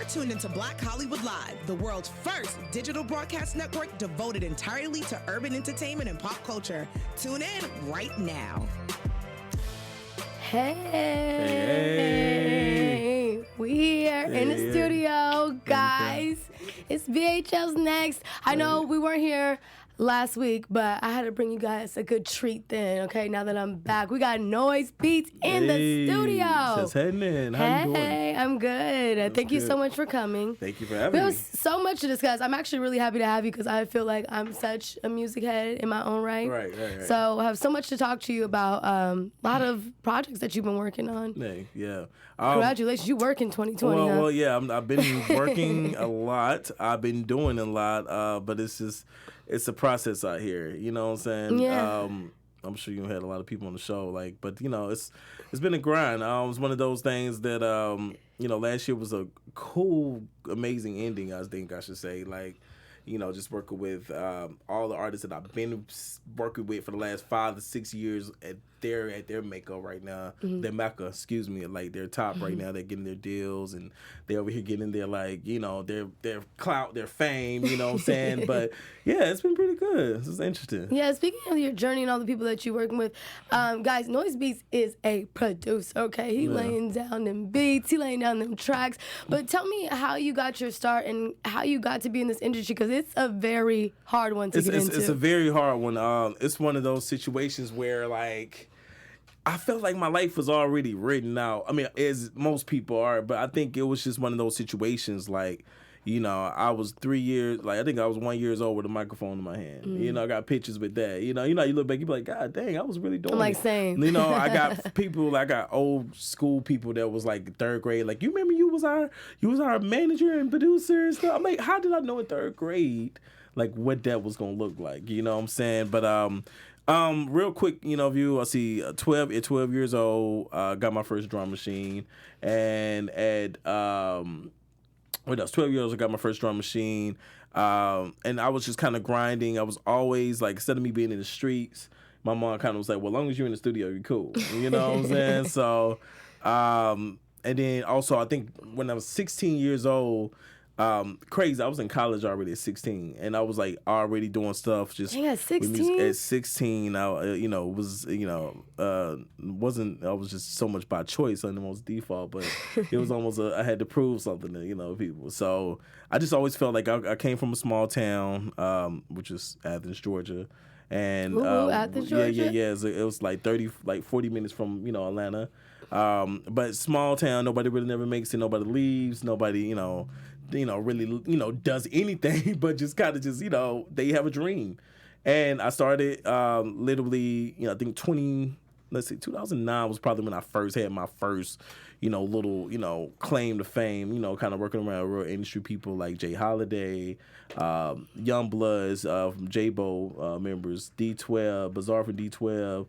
tuned into Black Hollywood Live, the world's first digital broadcast network devoted entirely to urban entertainment and pop culture. Tune in right now. Hey. We here in the studio, guys. It's BHL's next. I know we weren't here last week, but I had to bring you guys a good treat then, okay? Now that I'm back, we got Noize Beatz in the studio. Just heading in. How you doing? Hey, I'm good. Thank you so much for coming. Thank you for having me. There's so much to discuss. I'm actually really happy to have you because I feel like I'm such a music head in my own right. Right. So I have so much to talk to you about. A lot of projects that you've been working on. Yeah. Congratulations, you work in 2020. Well, yeah. I've been working a lot. I've been doing a lot, but it's a process out here. You know what I'm saying? Yeah. I'm sure you had a lot of people on the show, but you know, it's been a grind. It's one of those things that last year was a cool, amazing ending. I think I should say, just working with all the artists that I've been working with for the last 5 to 6 years at their Mecca right now. Their Mecca, excuse me, like their top right now. They're getting their deals and they're over here getting their their clout, their fame. You know what I'm saying? But yeah, it's been pretty good. This is interesting. Yeah, speaking of your journey and all the people that you're working with, guys, Noize Beatz is a producer. Okay, he laying down them beats, he laying down them tracks. But tell me how you got your start and how you got to be in this industry because it's a very hard one to get into. It's a very hard one. It's one of those situations where I felt like my life was already written out. I mean, as most people are, but I think it was just one of those situations I was 3 years, I think I was 1 year old with a microphone in my hand. I got pictures with that. You look back, you be like, God dang, I was really doing it. Same. I got people, I got old school people that was third grade. You remember you was our manager and producer and stuff. I'm like, how did I know in third grade, what that was going to look like? You know what I'm saying? But, real quick, view. I see 12 years old, got my first drum machine, and at 12 years old, I got my first drum machine, and I was just kind of grinding. I was always instead of me being in the streets, my mom kind of was like, well, as long as you're in the studio, you're cool. You know what I'm saying? So, and then also I think when I was 16 years old. Crazy. I was in college already at 16, and I was already doing stuff. Just at 16. At 16, I wasn't. I was just so much by choice on the most default, but it was almost I had to prove something to people. So I just always felt like I came from a small town, which is Athens, Georgia. And Athens, Georgia? Yeah. It was 40 minutes from Atlanta, but small town. Nobody really never makes it. Nobody leaves. Nobody really does anything, but just kind of they have a dream. And I started literally I think 2009 was probably when I first had my first little claim to fame, kind of working around real industry people like Jay Holiday, Young Bloods from J-Bo members, D12, Bizarre from D12.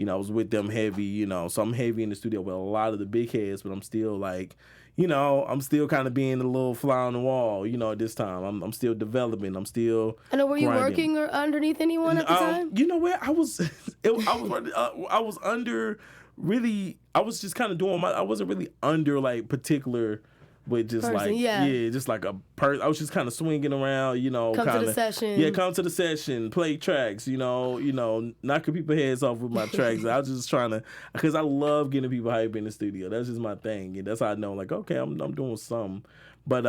I was with them heavy, so I'm heavy in the studio with a lot of the big heads, but I'm still I'm still kind of being a little fly on the wall, at this time. I'm still developing. I'm still I know, were you grinding. working or underneath anyone at the time? You know what? I was under really, I was just kind of doing I wasn't really under particular with just person, just a person. I was just kind of swinging around, Come to the session. Yeah, come to the session, play tracks, knocking people's heads off with my tracks. I was just trying to, because I love getting people hype in the studio. That's just my thing. And that's how I know, okay, I'm doing something. But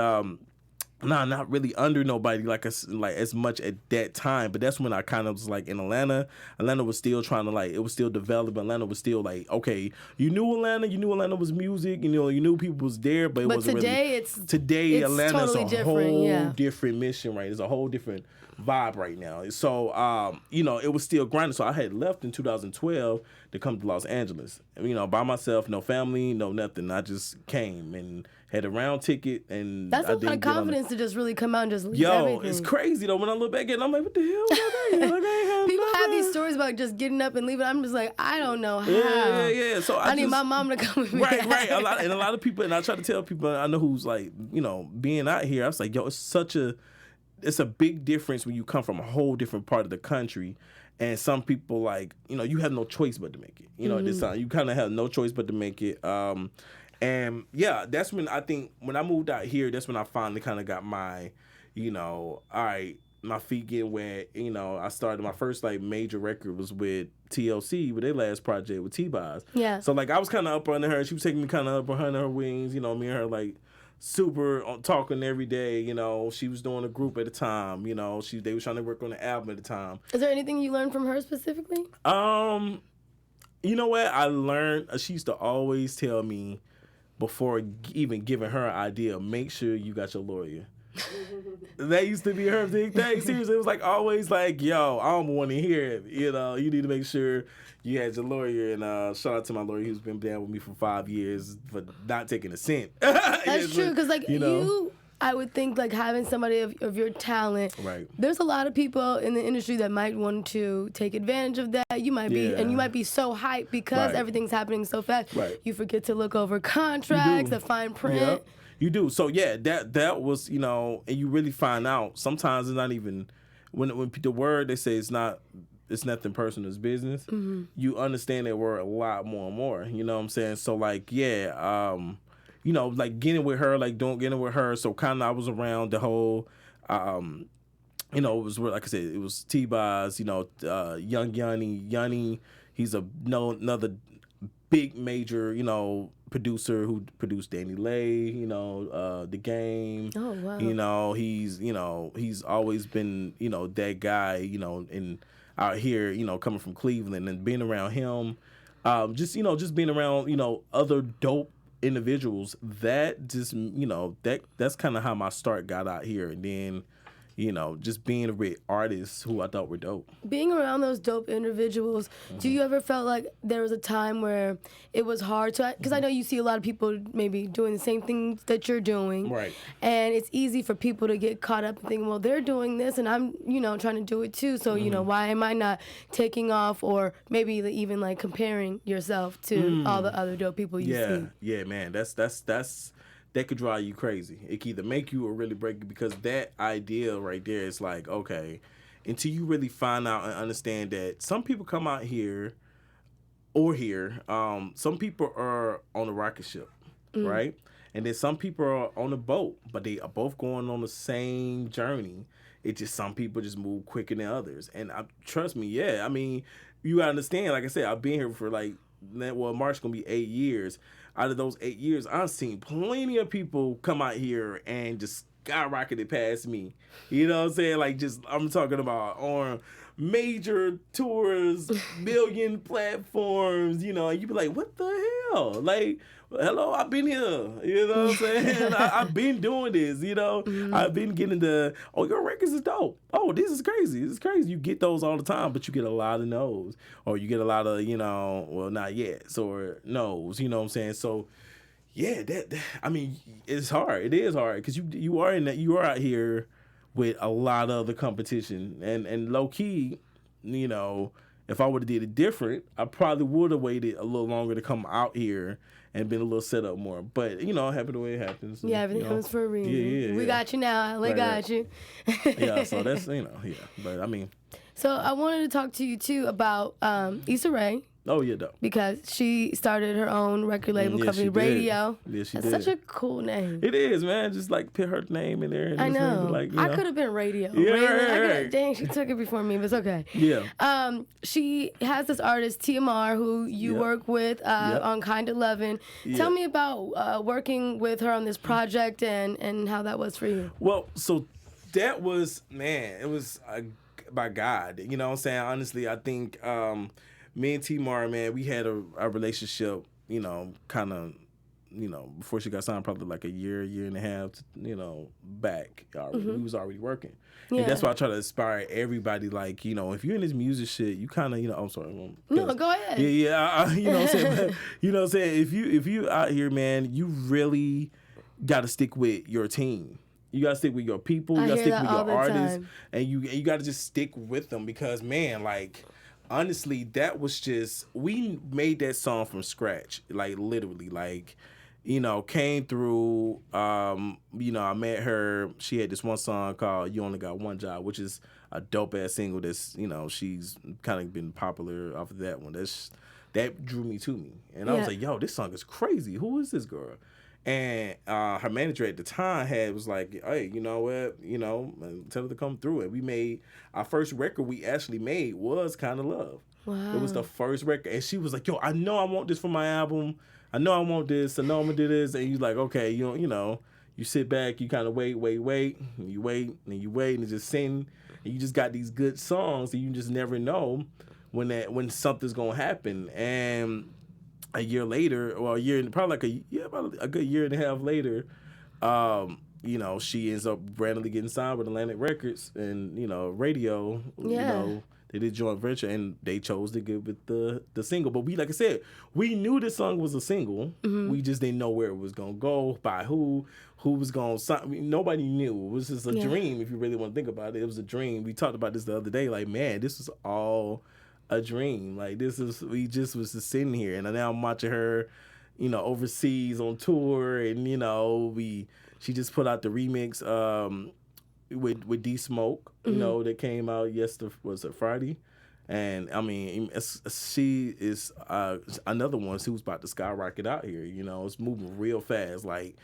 not really under nobody as much at that time. But that's when I kind of was in Atlanta. Atlanta was still trying to it was still developing. Atlanta was still okay, you knew Atlanta was music. You knew people was there, but it wasn't today really. It's Atlanta's totally a whole different, different mission, right? It's a whole different vibe right now. So it was still grinding. So I had left in 2012 to come to Los Angeles. By myself, no family, no nothing. I just came and had a round ticket, and that's a lot of confidence to just really come out and just leave everything. It's crazy though. When I look back at it, I'm like, what the hell? People have these stories about just getting up and leaving. I'm just like, I don't know how. Yeah. So I need my mom to come with me. Right. A lot of people, and I try to tell people I know who's being out here. I was like, yo, it's a big difference when you come from a whole different part of the country. And some people you have no choice but to make it. At this time, you kind of have no choice but to make it. And yeah, that's when I think when I moved out here, that's when I finally kind of got my, all right, my feet getting wet. I started my first like major record was with TLC with their last project with T-Boz. Yeah. So like I was kind of up under her. She was taking me kind of up under her wings. Me and her like super talking every day. She was doing a group at a time. They were trying to work on the album at the time. Is there anything you learned from her specifically? You know what I learned? She used to always tell me before even giving her an idea, make sure you got your lawyer. That used to be her big thing. Seriously, it was like always like, yo, I don't want to hear it. You need to make sure you had your lawyer. And shout out to my lawyer who's been down with me for 5 years for not taking a cent. That's true, because like you, I would think like having somebody of your talent. Right. There's a lot of people in the industry that might want to take advantage of that. You might be, and you might be so hyped because everything's happening so fast. Right. You forget to look over contracts, the fine print. Yep. You do. So yeah, that was, and you really find out sometimes it's not even when the word they say it's nothing personal, it's business. Mm-hmm. You understand that word a lot more and more. You know what I'm saying? So like like getting with her, getting with her. So kind of I was around the whole, it was like I said, it was T-Boz, Young Yanni. He's another big major, producer who produced Danny Lay, The Game. Oh wow. He's always been, that guy, and out here, coming from Cleveland and being around him, just being around, other dope individuals. That just, that's kind of how my start got out here, and then. Just being with artists who I thought were dope. Being around those dope individuals, do you ever felt like there was a time where it was hard to, because I know you see a lot of people maybe doing the same things that you're doing. Right. And it's easy for people to get caught up and thinking, well, they're doing this and I'm, trying to do it too. So, why am I not taking off, or maybe even like comparing yourself to all the other dope people you see? Yeah, man. That could drive you crazy. It can either make you or really break you, because that idea right there is like, okay, until you really find out and understand that some people come out here some people are on a rocket ship, right? And then some people are on a boat, but they are both going on the same journey. It's just some people just move quicker than others. And trust me, you gotta understand, like I said, I've been here for March gonna be 8 years. Out of those 8 years, I've seen plenty of people come out here and just skyrocketed past me. You know what I'm saying? Like, just, I'm talking about on major tours, million platforms, and you be like, what the hell? Like, hello, I've been here. You know what I'm saying? I've been doing this, I've been getting your records is dope. Oh, this is crazy. This is crazy. You get those all the time, but you get a lot of no's. Or you get a lot of, not yet, or no's, you know what I'm saying? So, yeah, it's hard. It is hard, because you are out here with a lot of the competition. And low key, if I would have did it different, I probably would have waited a little longer to come out here and been a little set up more. But, it happened the way it happens. Yeah, everything comes for a reason. Yeah. We got you now. LA got you. Yeah, so that's, But, So I wanted to talk to you, too, about Issa Rae. Oh, yeah, dope. Because she started her own record label company, Raedio. Yeah, she did. That's such a cool name. It is, man. Just like put her name in there. And I know. I could have been Raedio. Yeah, right. Dang, she took it before me, but it's okay. Yeah. She has this artist, TMR, who you work with on Kinda Lovin'. Tell me about working with her on this project and how that was for you. Well, so that was, man, it was by God. You know what I'm saying? Honestly, I think... me and T-Mar, man, we had a relationship, kind of, before she got signed, probably like a year and a half, back. We was already working. Yeah. And that's why I try to inspire everybody, like, if you're in this music shit, you kind of, I'm sorry. No, go ahead. Yeah, you know what I'm saying? But, you know what I'm saying? If you out here, man, you really got to stick with your team. You got to stick with your people. You got to stick with your artists. And you got to just stick with them, because, man, like... Honestly, that was just, we made that song from scratch, like literally, like, came through, I met her, she had this one song called You Only Got One Job, which is a dope ass single that's, she's kind of been popular off of that one. that drew me to me. And I was like, yo, this song is crazy. Who is this girl? And her manager at the time was like, hey, you know what? Tell her to come through. And we made our first record we actually made was Kind of Love. Wow. It was the first record. And she was like, yo, I know I want this for my album. I know I want this. I know I'm going to do this. And you're like, okay, you sit back, you kind of wait. And you wait, and you wait, and it's just sitting. And you just got these good songs, and you just never know when something's going to happen. And a year later, or probably about a good year and a half later, she ends up randomly getting signed with Atlantic Records and, Raedio, they did joint venture, and they chose to get with the single. But like I said, we knew the song was a single. Mm-hmm. We just didn't know where it was going to go, by who was going to sign. I mean, nobody knew. It was just a dream, if you really want to think about it. It was a dream. We talked about this the other day, like, man, this was all a dream. Like, we just was just sitting here, and now I'm watching her, overseas on tour, and she just put out the remix with D Smoke, that came out yesterday, was it Friday? And I mean, she is another one who's about to skyrocket out here. It's moving real fast, like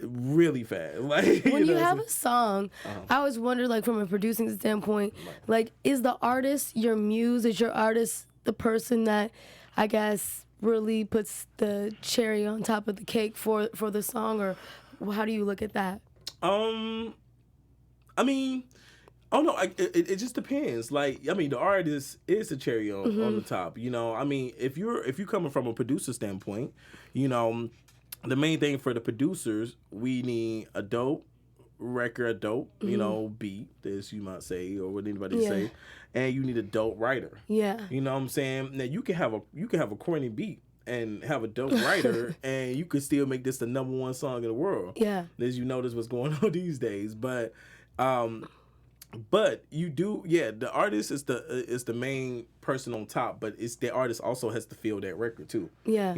really fast. Like when you have a song, I always wonder, like from a producing standpoint, like is the artist your muse? Is your artist the person that I guess really puts the cherry on top of the cake for the song, or how do you look at that? I mean, oh no, it just depends. Like, I mean, the artist is the cherry on the top. I mean, if you're coming from a producer standpoint, the main thing for the producers, we need a dope record, a dope, beat, as you might say, or what anybody say, and you need a dope writer. Yeah. You know what I'm saying? Now you can have a corny beat and have a dope writer, and you could still make this the number one song in the world. Yeah. As you notice what's going on these days, but you do, the artist is the main person on top, but it's the artist also has to feel that record too. Yeah.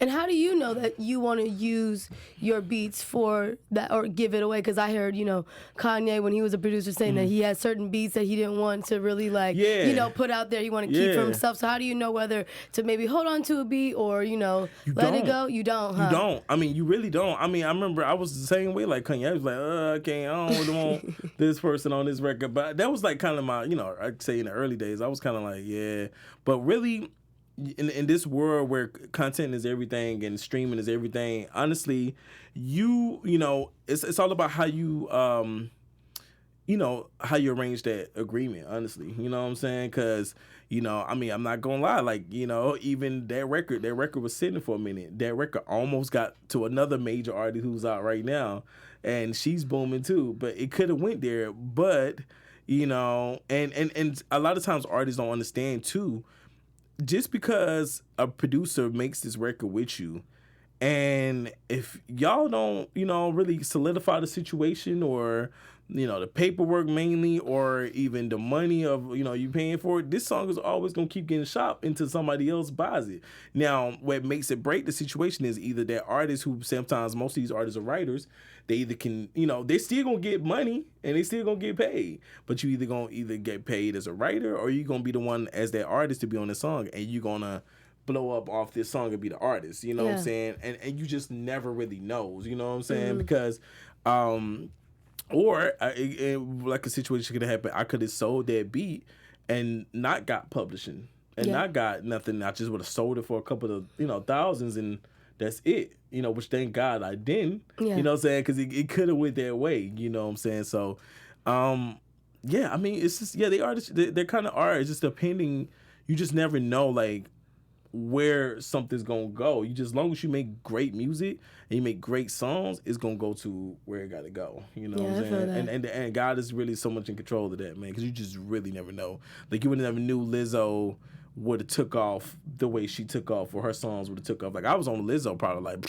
And how do you know that you want to use your beats for that or give it away? Because I heard, Kanye, when he was a producer, saying that he had certain beats that he didn't want to really put out there. He wanted to keep for himself. So how do you know whether to maybe hold on to a beat or, let it go? You don't, huh? You don't. I mean, you really don't. I mean, I remember I was the same way like Kanye. I was like, I don't really want this person on this record. But that was like kind of my, I'd say in the early days, I was kind of like, yeah. But really, in this world where content is everything and streaming is everything, honestly, it's all about how you how you arrange that agreement, honestly. You know what I'm saying? Because I mean, I'm not gonna lie, like, even that record was sitting for a minute. That record almost got to another major artist who's out right now, and she's booming too, but it could have went there. But and a lot of times artists don't understand too, just because a producer makes this record with you, and if y'all don't, really solidify the situation, or, the paperwork mainly, or even the money of, you paying for it, this song is always going to keep getting shopped until somebody else buys it. Now, what makes it break the situation is either that artist, who sometimes most of these artists are writers, they either can, they're still going to get money and they still going to get paid, but you either going to get paid as a writer, or you're going to be the one as that artist to be on the song, and you're going to blow up off this song and be the artist, what I'm saying? And you just never really knows, what I'm saying? Because, or like a situation could have happened, I could have sold that beat and not got publishing and not got nothing. I just would have sold it for a couple of, thousands, and that's it, which thank God I didn't, you know what I'm saying? Because it could have went that way, you know what I'm saying? So, I mean, it's just, the artists, they kind of are. It's just depending, you just never know, like, where something's gonna go. You just, as long as you make great music and you make great songs, it's gonna go to where it gotta go. You know what I'm saying? And God is really so much in control of that, man, because you just really never know. Like, you would never knew Lizzo would have took off the way she took off, or her songs would have took off. Like, I was on Lizzo probably like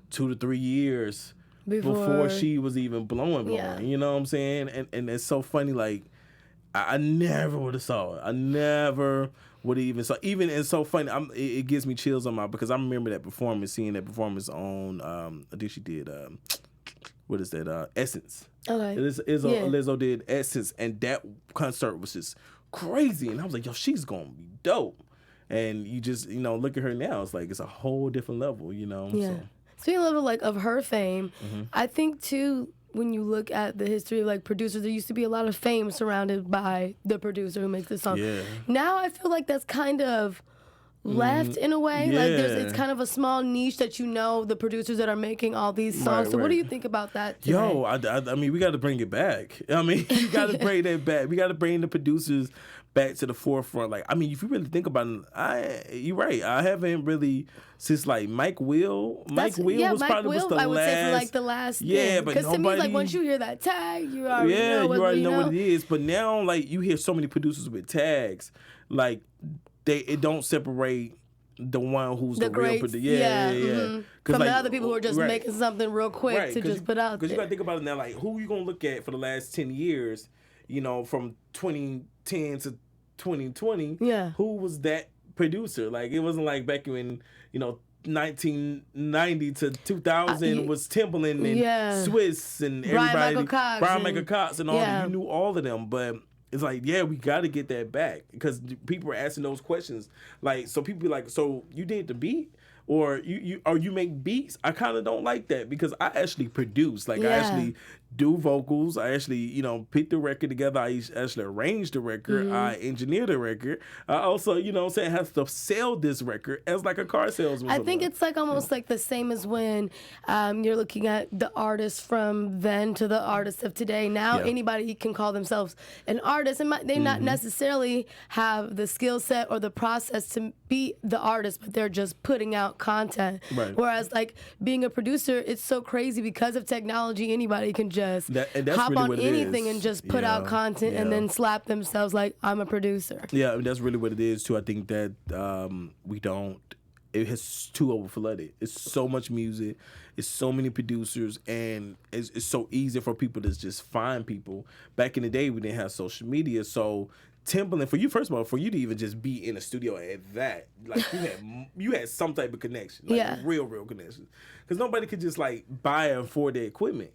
2 to 3 years before she was even blowing. You know what I'm saying? And it's so funny, like, I never would have saw it. I never would have even saw. Even it's so funny. It gives me chills on because I remember that performance, seeing that performance on. I think she did. What is that? Essence. Okay. Lizzo did Essence, and that concert was just crazy. And I was like, yo, she's gonna be dope. And you just, look at her now. It's like it's a whole different level, Yeah. So. Speaking of her fame, I think too, when you look at the history of like producers, there used to be a lot of fame surrounded by the producer who makes the song. Yeah. Now I feel like that's kind of left in a way. Yeah. Like it's kind of a small niche that the producers that are making all these songs. So what do you think about that today? Yo, I mean, we got to bring it back. I mean, you got to bring that back. We got to bring the producers back to the forefront. Like, I mean, if you really think about it, you're right. I haven't really since like Mike Will. Mike Will was the last. I would say for like the last. Yeah, but because to me, like once you hear that tag, you already know what it is. But now, like you hear so many producers with tags, like it don't separate the one who's the real producer. Yeah. From the other people who are just making something real quick to just put out there. Because you got to think about it now, like who you gonna look at for the last 10 years, from 2010 to 2020. Yeah. Who was that producer? Like it wasn't like back when 1990 to 2000 was Timbaland and Swiss and everybody, Brian Michael Cox and all that. You knew all of them, but. It's like, we got to get that back because people are asking those questions. Like, so people be like, so you did the beat or you make beats? I kind of don't like that because I actually produce. Like, I actually do vocals. I actually, put the record together. I actually arrange the record. I engineer the record. I also, have to sell this record as like a car salesman. I think it's like almost like the same as when you're looking at the artists from then to the artists of today. Now anybody can call themselves an artist, and they not necessarily have the skill set or the process to be the artist, but they're just putting out content. Right. Whereas like being a producer, it's so crazy because of technology. Anybody can just hop really on anything and just put out content and then slap themselves like, I'm a producer. Yeah, that's really what it is too. I think that it has too overflooded. It's so much music, it's so many producers, and it's so easy for people to just find people. Back in the day, we didn't have social media, so Timbaland, for you to even just be in a studio at that, like you had some type of connection, like real connection, because nobody could just like buy and afford the equipment.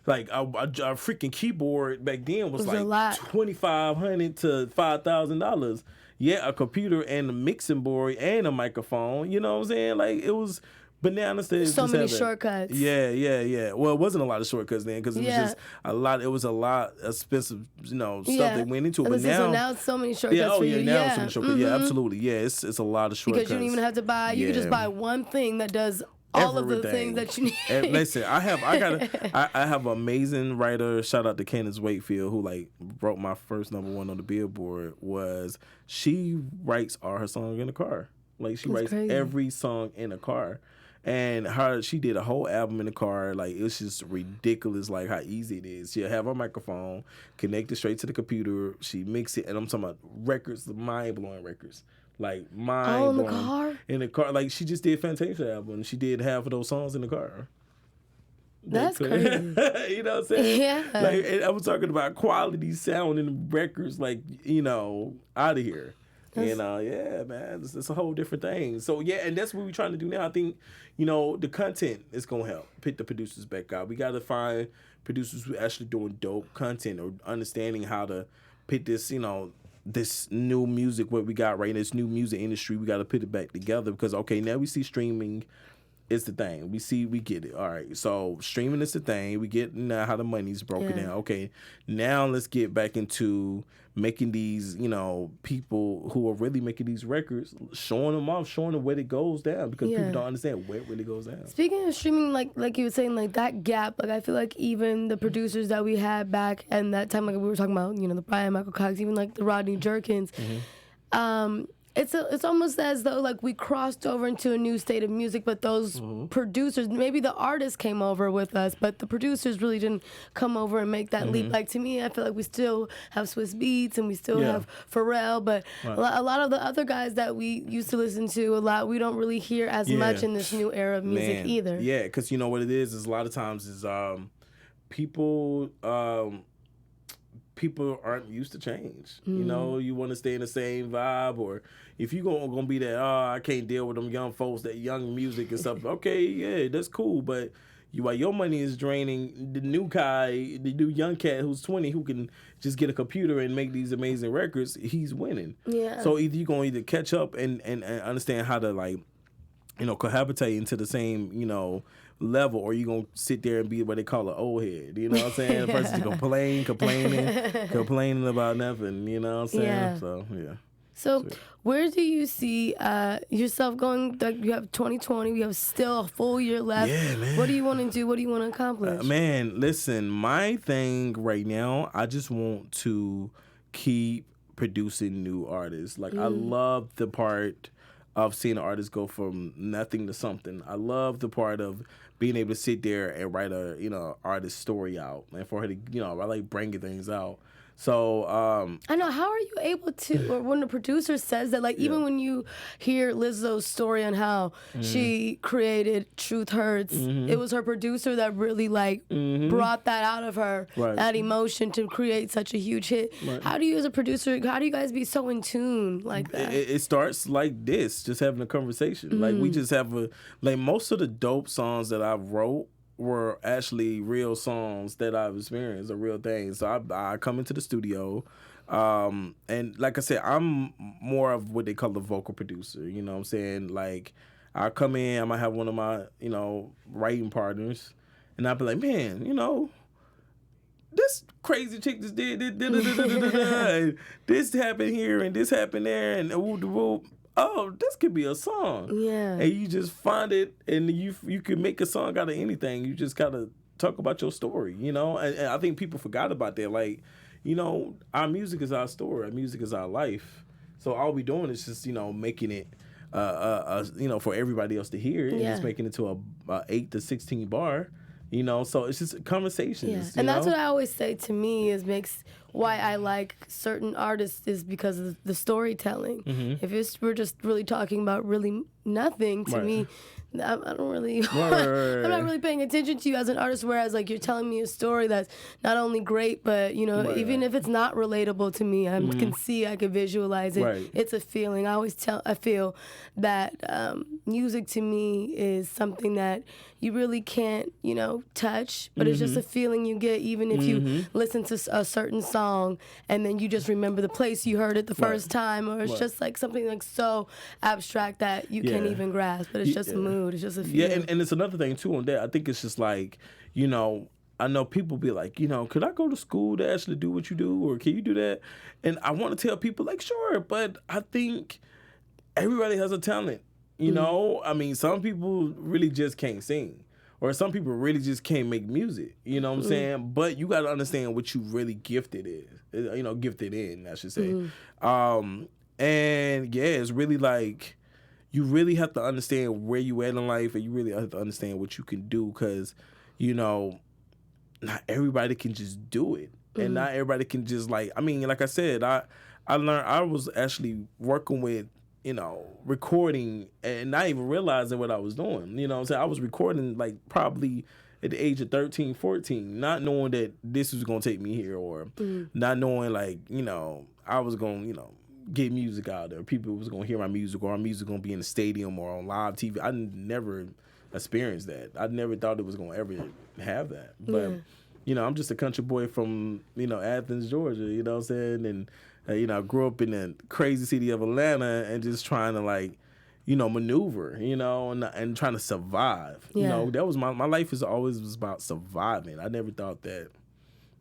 Like a freaking keyboard back then was like $2,500 to $5,000. Yeah, a computer and a mixing board and a microphone. You know what I'm saying? Like it was bananas. So many shortcuts. Yeah. Well, it wasn't a lot of shortcuts then because it was just a lot. It was a lot expensive, stuff that went into it. But now it's so many shortcuts for you. Now it's so many shortcuts. Yeah, absolutely. Yeah, it's a lot of shortcuts. Because you don't even have to buy. You can just buy one thing that does all of the things that you need. And listen, I have an amazing writer. Shout out to Candace Wakefield, who like wrote my first #1 on the Billboard. She writes all her songs in the car. Like she writes every song in a car. And she did a whole album in the car. Like it's just ridiculous, like how easy it is. She'll have her microphone connected straight to the computer. She mix it, and I'm talking about records, mind blowing records. Like mind blowing. In the car. Like she just did Fantasia album. She did half of those songs in the car. That's crazy. You know what I'm saying? Yeah. Like I was talking about quality sound in the records, like, out of here. And man, it's a whole different thing. So and that's what we're trying to do now. I think, the content is gonna help pick the producers back out. We gotta find producers who actually doing dope content or understanding how to pick this, this new music, what we got right now, this new music industry. We gotta put it back together because now we see streaming is the thing. We get it. All right. So streaming is the thing. We get now how the money's broken down. Okay. Now let's get back into making these, people who are really making these records, showing them off, showing them where it goes down because people don't understand where it really goes down. Speaking of streaming, like you were saying, like that gap, like I feel like even the producers that we had back and that time, like we were talking about, the Brian Michael Cox, even like the Rodney Jerkins, It's almost as though like we crossed over into a new state of music, but those producers, maybe the artists came over with us, but the producers really didn't come over and make that leap. Like to me, I feel like we still have Swiss Beats and we still have Pharrell, but a lot of the other guys that we used to listen to a lot, we don't really hear as much in this new era of music either. Yeah, because you know what it is a lot of times is people aren't used to change. You want to stay in the same vibe, or if you're gonna be that, I can't deal with them young folks, that young music and stuff. Okay, yeah, that's cool, but while your money is draining, the new guy, the new young cat who's 20, who can just get a computer and make these amazing records, he's winning. Yeah. So either you're going to catch up and understand how to, like, cohabitate into the same, level, or you gonna sit there and be what they call an old head. You know what I'm saying? The person complaining about nothing. You know what I'm saying? Yeah. So yeah. So where do you see yourself going? Like, you have 2020, we have still a full year left. Yeah, man. What do you want to do? What do you want to accomplish? Man, listen, my thing right now, I just want to keep producing new artists. Like, I love the part of seeing an artist go from nothing to something. I love the part of being able to sit there and write a, artist story out, and for her to, I like bringing things out. So I know. How are you able to, or when the producer says that, like, even when you hear Lizzo's story on how she created Truth Hurts, it was her producer that really, like, brought that out of her, that emotion to create such a huge hit. Right. How do you, as a producer, how do you guys be so in tune like that? It starts like this, just having a conversation. Like, we just have most of the dope songs that I wrote were actually real songs that I've experienced, or real things. So I come into the studio, and like I said, I'm more of what they call a vocal producer. You know what I'm saying? Like, I come in, I might have one of my, writing partners, and I'll be like, man, this crazy chick just did and this happened here and this happened there, and oh, this could be a song. Yeah. And you just find it, and you can make a song out of anything. You just gotta talk about your story, And I think people forgot about that. Like, our music is our story. Our music is our life. So all we doing is just, making it, for everybody else to hear, and just making it to a 8 to 16 bar. So it's just conversations. Yeah. And that's what I always say to me makes why I like certain artists is because of the storytelling. If we're just really talking about really nothing, to me, I don't really, I'm not really paying attention to you as an artist, whereas, like, you're telling me a story that's not only great, but, even if it's not relatable to me, I can see, I can visualize it. Right. It's a feeling. I feel that music to me is something that you really can't, touch, but it's just a feeling you get, even if you listen to a certain song and then you just remember the place you heard it the first time, or it's just like something like so abstract that you can't even grasp, but it's just a mood, it's just a feeling. Yeah, and it's another thing too on that. I think it's just like, I know people be like, could I go to school to actually do what you do, or can you do that? And I want to tell people, like, sure, but I think everybody has a talent. I mean, some people really just can't sing, or some people really just can't make music. You know what I'm saying? But you got to understand what you really gifted in, I should say. And yeah, it's really like, you really have to understand where you at in life, and you really have to understand what you can do, because, not everybody can just do it. And not everybody can just, like I said, I learned, I was actually working with, recording and not even realizing what I was doing. You know what I'm saying? I was recording, like, probably at the age of 13, 14, not knowing that this was going to take me here, or not knowing, like, I was going to, get music out there. People was going to hear my music, or our music going to be in the stadium or on live TV. I never experienced that. I never thought it was going to ever have that. But, I'm just a country boy from, Athens, Georgia, you know what I'm saying? And, I grew up in the crazy city of Atlanta, and just trying to, like, maneuver, and trying to survive. Yeah. That was my life is always was about surviving. I never thought that,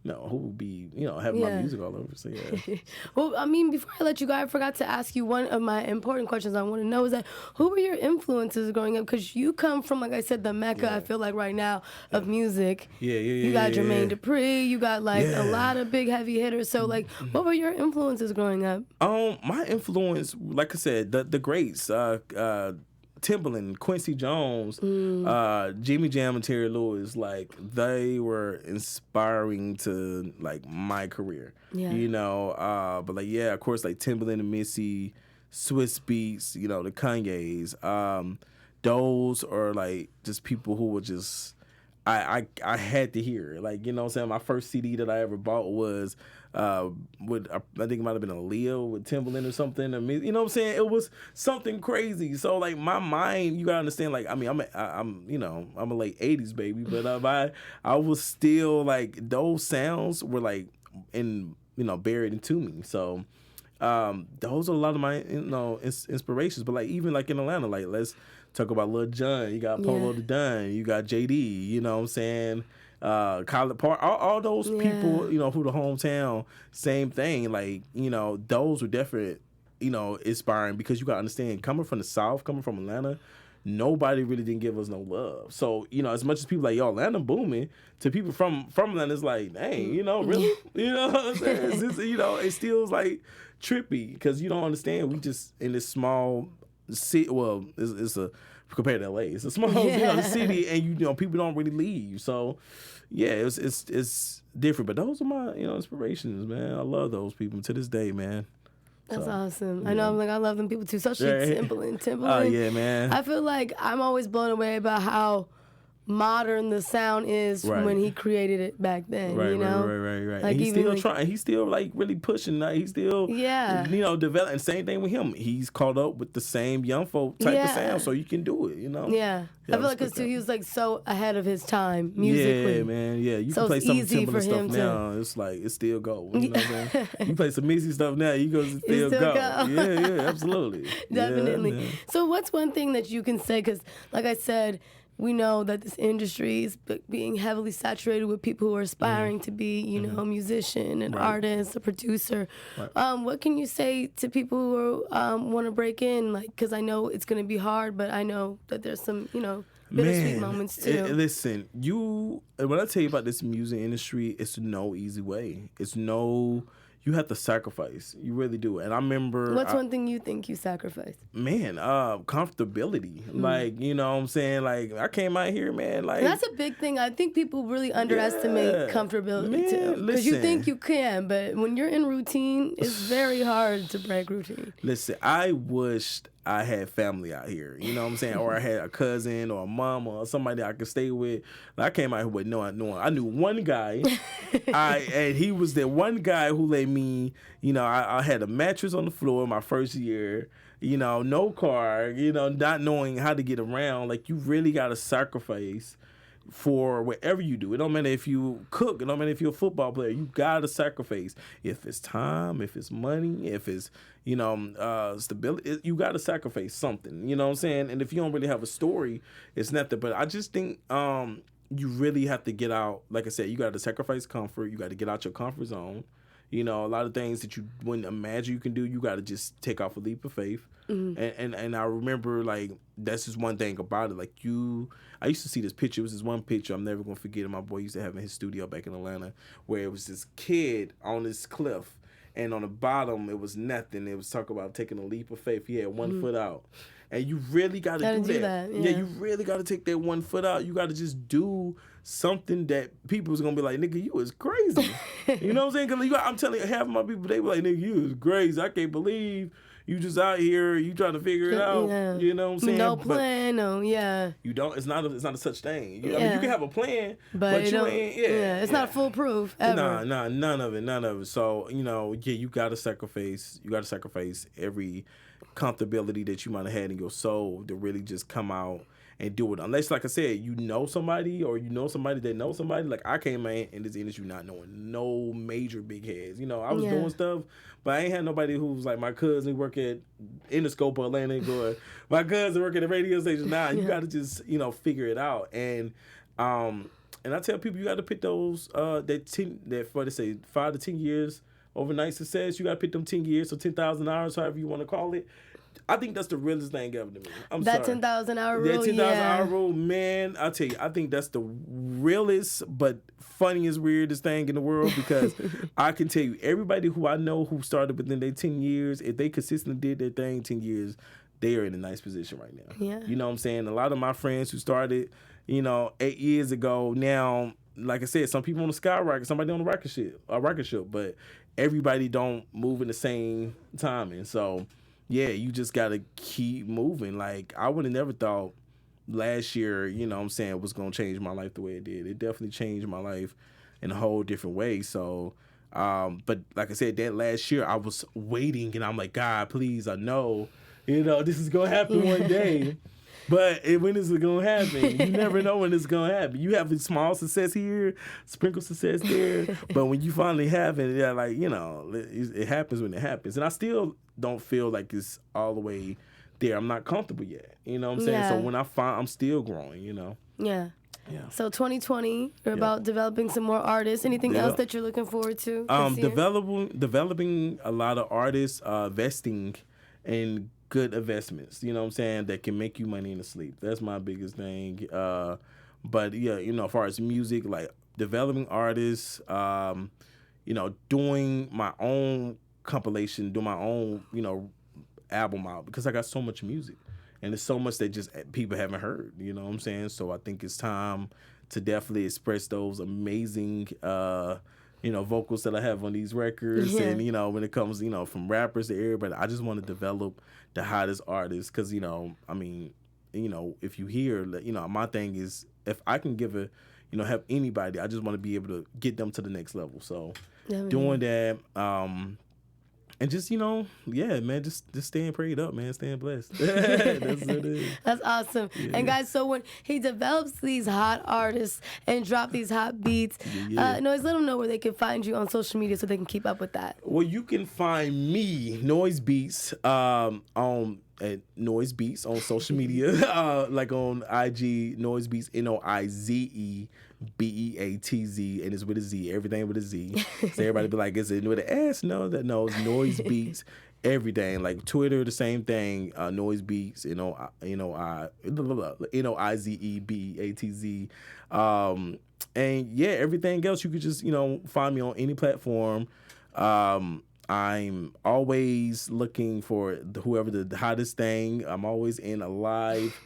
who would be, having my music all over. So, yeah. Well, I mean, before I let you go, I forgot to ask you one of my important questions I want to know is that, who were your influences growing up? Because you come from, like I said, the mecca, I feel like, right now, of music. You got Jermaine Dupri, you got, like, a lot of big heavy hitters. So, like, what were your influences growing up? My influence, like I said, the greats, Timbaland, Quincy Jones, Jimmy Jam, and Terry Lewis, like, they were inspiring to, like, my career. Yeah. But, like, yeah, of course, like, Timbaland and Missy, Swiss Beats, the Kanyes, those are, like, just people who were just I had to hear it. Like, you know what I'm saying? My first CD that I ever bought was with I think it might have been a Leo with Timbaland or something. I mean, you know what I'm saying? It was something crazy. So like my mind, you gotta understand. Like, I mean, I'm you know, I'm a late '80s baby, but I was still like, those sounds were like buried into me. So those are a lot of my inspirations. But like, even like in Atlanta, like, let's talk about Lil Jon. You got Polo the Don. You got JD. You know what I'm saying? College Park. All those people, you know, who the hometown, same thing. Like, you know, those were definitely, you know, inspiring, because you got to understand, coming from the South, coming from Atlanta, nobody really didn't give us no love. So, you know, as much as people like, yo, Atlanta booming, to people from Atlanta, it's like, dang, you know, really? You know what I'm saying? It's just, you know, it still like trippy, because you don't understand. We just in this small city. Well, it's a, compared to LA, it's a small city, and you know, people don't really leave. So yeah, it's different. But those are my, you know, inspirations, man. I love those people to this day, man. That's awesome. Yeah. I know, I love them people too, especially Timbaland. Oh yeah, man. I feel like I'm always blown away about how modern the sound is from when he created it back then. You know, right. Like, and he's still trying. He's still like really pushing. Like, he's still you know, developing. Same thing with him. He's caught up with the same young folk type of sound, so you can do it. You know. Yeah. I feel like, because he was like so ahead of his time musically. Yeah, man. Yeah, you so can play some easy for Timbaland stuff him now. It's like it still go. You know what I'm saying? You play some Missy stuff now, you go still go. Yeah, absolutely. Definitely. Yeah. So what's one thing that you can say? Because like I said, we know that this industry is being heavily saturated with people who are aspiring to be, you know, a musician, an artist, a producer. What can you say to people who want to break in? Like, because I know it's going to be hard, but I know that there's some, you know, bittersweet moments too. Listen, when I tell you about this music industry, it's no easy way. You have to sacrifice. You really do. And I remember... What's one thing you think you sacrificed? Man, comfortability. Like, you know what I'm saying? Like, I came out here, man, like... And that's a big thing. I think people really underestimate comfortability, too. Because you think you can, but when you're in routine, it's very hard to break routine. Listen, I wished I had family out here, you know what I'm saying? Or I had a cousin or a mom or somebody that I could stay with. Like, I came out here with I knew one guy, and he was the one guy who let me, you know, I had a mattress on the floor my first year, you know, no car, you know, not knowing how to get around. Like, you really got to sacrifice for whatever you do. It don't matter if you cook. It don't matter if you're a football player. You gotta sacrifice. If it's time, if it's money, if it's, you know, stability, you gotta sacrifice something. You know what I'm saying? And if you don't really have a story, it's nothing. But I just think you really have to get out. Like I said, you gotta sacrifice comfort. You gotta get out your comfort zone. You know, a lot of things that you wouldn't imagine you can do, you gotta just take off a leap of faith. And I remember, like, that's just one thing about it. Like, I used to see this picture. It was this one picture I'm never going to forget it. My boy used to have in his studio back in Atlanta, where it was this kid on this cliff, and on the bottom, it was nothing. It was talking about taking a leap of faith. He had one foot out. And you really got to do that. Yeah, you really got to take that one foot out. You got to just do something that people was going to be like, nigga, you was crazy. You know what I'm saying? Because I'm telling you, half of my people, they were like, nigga, you was crazy. I can't believe you just out here, you trying to figure it out. Yeah. You know what I'm saying? No plan, You don't. It's not a such thing. I mean, you can have a plan, but you ain't. It's not foolproof ever. Nah, none of it. So, you know, you gotta sacrifice. You gotta sacrifice every comfortability that you might have had in your soul to really just come out and do it. Unless, like I said, you know somebody, or you know somebody that knows somebody. Like, I came in this industry not knowing no major big heads. You know, I was doing stuff, but I ain't had nobody who was like my cousin who work at Interscope or Atlantic, or my cousin work at a radio station. Nah, you got to just, you know, figure it out. And I tell people, you got to pick those that what they say, 5 to 10 years overnight success. You got to pick them 10 years, so 10,000 hours, however you want to call it. I think that's the realest thing ever to me. That 10,000 hour rule, that 10,000 hour rule, man, I tell you, I think that's the realest but funniest, weirdest thing in the world, because I can tell you, everybody who I know who started within their 10 years, if they consistently did their thing 10 years, they are in a nice position right now. Yeah. You know what I'm saying? A lot of my friends who started, you know, 8 years ago, now, like I said, some people on the skyrocket, somebody on the rocket ship, but everybody don't move in the same timing. So, yeah, you just got to keep moving. Like, I would have never thought last year, you know what I'm saying, was going to change my life the way it did. It definitely changed my life in a whole different way. So, but like I said, that last year I was waiting and I'm like, God, please, I know, you know, this is going to happen one day. But when is it going to happen? You never know when it's going to happen. You have a small success here, sprinkle success there. But when you finally have it, yeah, like, you know, it happens when it happens. And I still don't feel like it's all the way there. I'm not comfortable yet. You know what I'm saying? Yeah. So when I find, I'm still growing, you know? Yeah. Yeah. So 2020, you're about developing some more artists. Anything else that you're looking forward to? Developing a lot of artists, investing in good investments, you know what I'm saying, that can make you money in the sleep. That's my biggest thing. But yeah, you know, as far as music, like developing artists, you know, doing my own compilation, do my own, you know, album out, because I got so much music and there's so much that just people haven't heard, you know what I'm saying? So I think it's time to definitely express those amazing you know, vocals that I have on these records. And, you know, when it comes, you know, from rappers to everybody, I just want to develop the hottest artists. Because, you know, I mean, you know, if you hear, you know, my thing is, if I can give a, you know, have anybody, I just want to be able to get them to the next level. So doing that, and just, you know, yeah, man, just staying prayed up, man, staying blessed. That's what it is. That's awesome. Yeah. And guys, so when he develops these hot artists and drop these hot beats, Noize, let them know where they can find you on social media so they can keep up with that. Well, you can find me, Noize Beatz, at Noize Beatz on social media, like on IG, Noize Beatz, NOIZE BEATZ, and it's with a Z, everything with a Z. So everybody be like, is it with an S? No, it's Noize Beatz, everything. Like Twitter, the same thing, Noize Beatz, NOIZE BEATZ. And yeah, everything else you could just, you know, find me on any platform. I'm always looking for whoever the hottest thing. I'm always in a live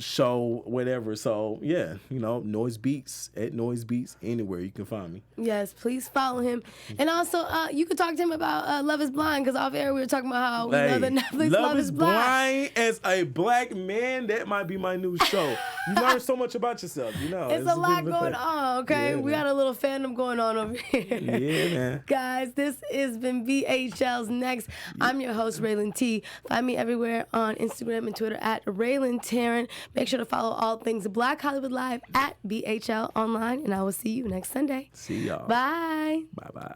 show, whatever. So yeah, you know, Noize Beatz, at Noize Beatz, anywhere you can find me. Yes, please follow him. And also, you could talk to him about Love is Blind, because off air we were talking about how we love the Netflix Love is Blind. As a black man, that might be my new show. You learn so much about yourself, you know. It's a lot going on, okay? We got a little fandom going on over here. Yeah, man. Guys, this has been BHL's Next. I'm your host, Rhelin T. Find me everywhere on Instagram and Twitter at Rhelin T. Make sure to follow all things Black Hollywood Live at BHL Online, and I will see you next Sunday. See y'all. Bye. Bye-bye.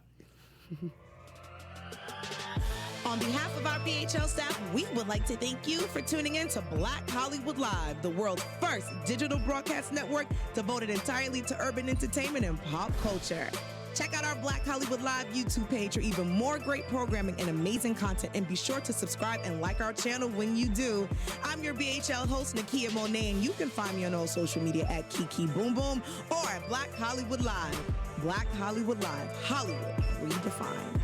On behalf of our BHL staff, we would like to thank you for tuning in to Black Hollywood Live, the world's first digital broadcast network devoted entirely to urban entertainment and pop culture. Check out our Black Hollywood Live YouTube page for even more great programming and amazing content, and be sure to subscribe and like our channel when you do. I'm your BHL host, Nakia Monet, and you can find me on all social media at Kiki Boom Boom or at Black Hollywood Live. Black Hollywood Live, Hollywood redefined.